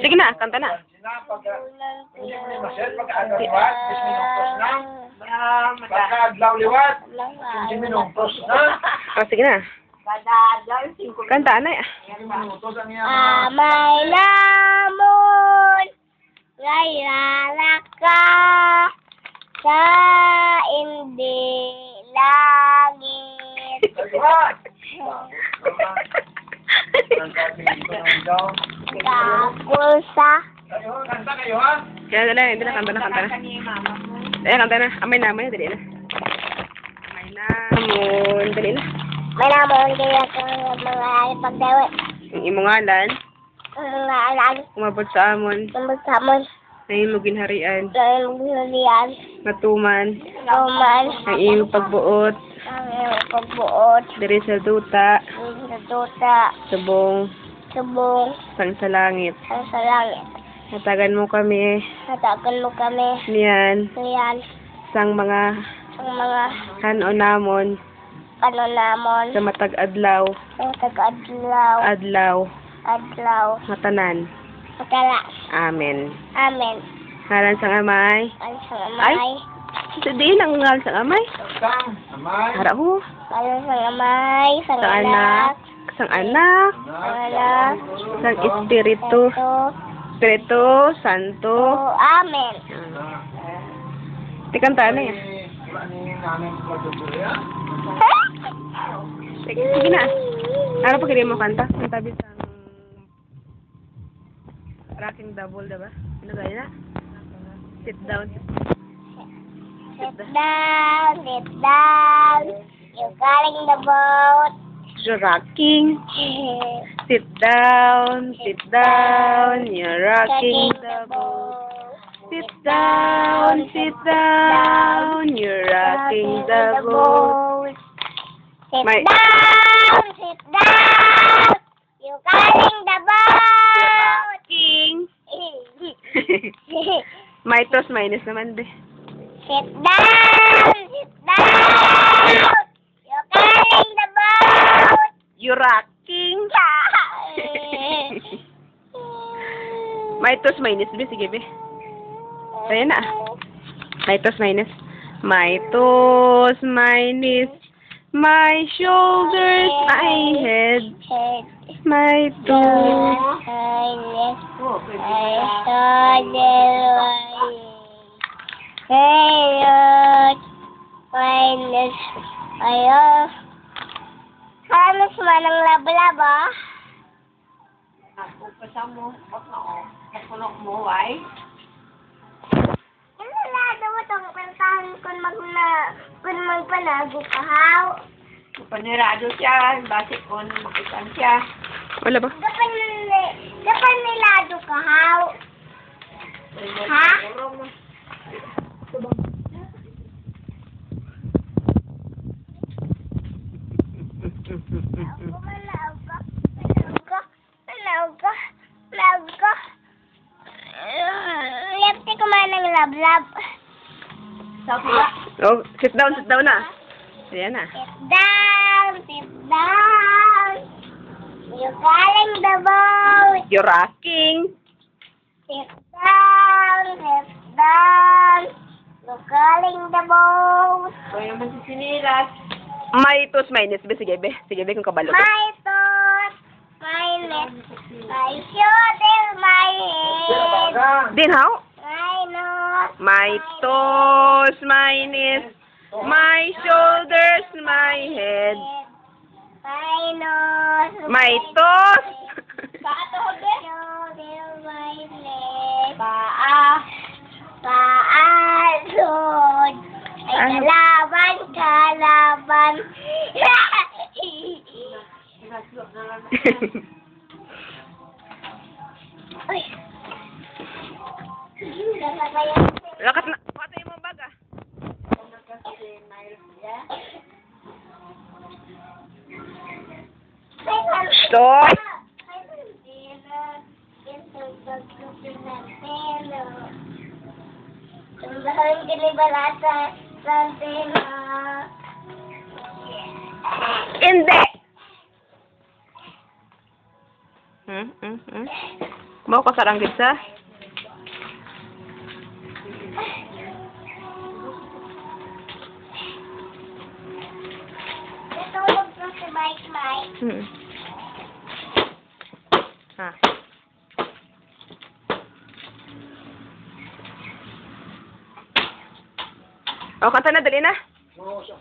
Sige na, kanta na. Pagka-adlaw liwat, 15 minutos na. Oh, sige na. Kanta na. 15 minutos ang iya. May lamon, layalaka, sa hindi langit. Kapulsa. Kanta kayo ha? Kaya dala, hindi na, kanta na. Ayan, kanta na. Amay na, dali na. Amay na, dali na. May lamon, kaya kang mga pagdawi. Ang imong ngalan, Mga alam, umabot sa amon, samon, na imong ginharian, dahil ginalian, matuman, roman, ang imong pagbuot, ang iyong pagbuot, diri sa duta, sa tuta, subong, subong, sa langit. ang sa langit. Hatagan mo kami, Hatagan mo kami, niyan, niyan, sang mga ang mga hanon namon, kanonamon, sa matag adlaw, ang taga-adlaw, adlaw, matanan. matala. Amen. Amen. Ngalan sang amay. Ang sa amay, Hindi lang ngalan sang amay. Sang, amay. Hara ho. ang sa amay, sa Sang anak. Sang anak. ang anak, Sang espiritu. Espiritu Santo. Amen. Tikanta na yan. Wala ni namin pagdudulo ya. Sige na. Ano pa kaya mo kanta? Ang tabi sang rocking double, diba? Ano gaya na? Sit down. Sit down. You're calling the boat. You're rocking. Sit down. You're rocking the boat. Sit down. You're rocking the boat. Sit May- down. You're calling the boat. King. May plus minus naman, be. Sit down. You're calling the boat. You're rocking. May plus minus, be. Sige, be. Kaya na. May plus minus. May plus minus. My shoulders, my head. My toes. Halos manang laba-laba. Ako pasamo, wag na o. Napunok mo, ay? Lado mo itong kantahan kung magpanago ka, haw. Panirado siya, base kung makitan siya. Wala ba? Dapan nilado ka, haw. Ha? Love ko. Lefty ko man ng lab-lab. Oh, sit down na. Ayan na. Sit down. You're calling the boat. You're rocking. Sit down. You're calling the boat. Kaya naman si Sinilas. May plus minus, be. Sige, be. Sige, be, kung kabalo. My thoughts, my neck, my shoulder, my head. Din, how? My nose, My toes, my knees, my shoulders, my head. my nose, My toes. shoulder, my leg. Paa, lod. Ay, kalaban. Uy. Lakat na. Patay mo baga. Stop. Tundahan ka ni Balata sa antena. Hindi. Mau ka sarang gid sa? Natulog po si Mike Mike. Ha. O, kanta na, dali na. Oo, siya.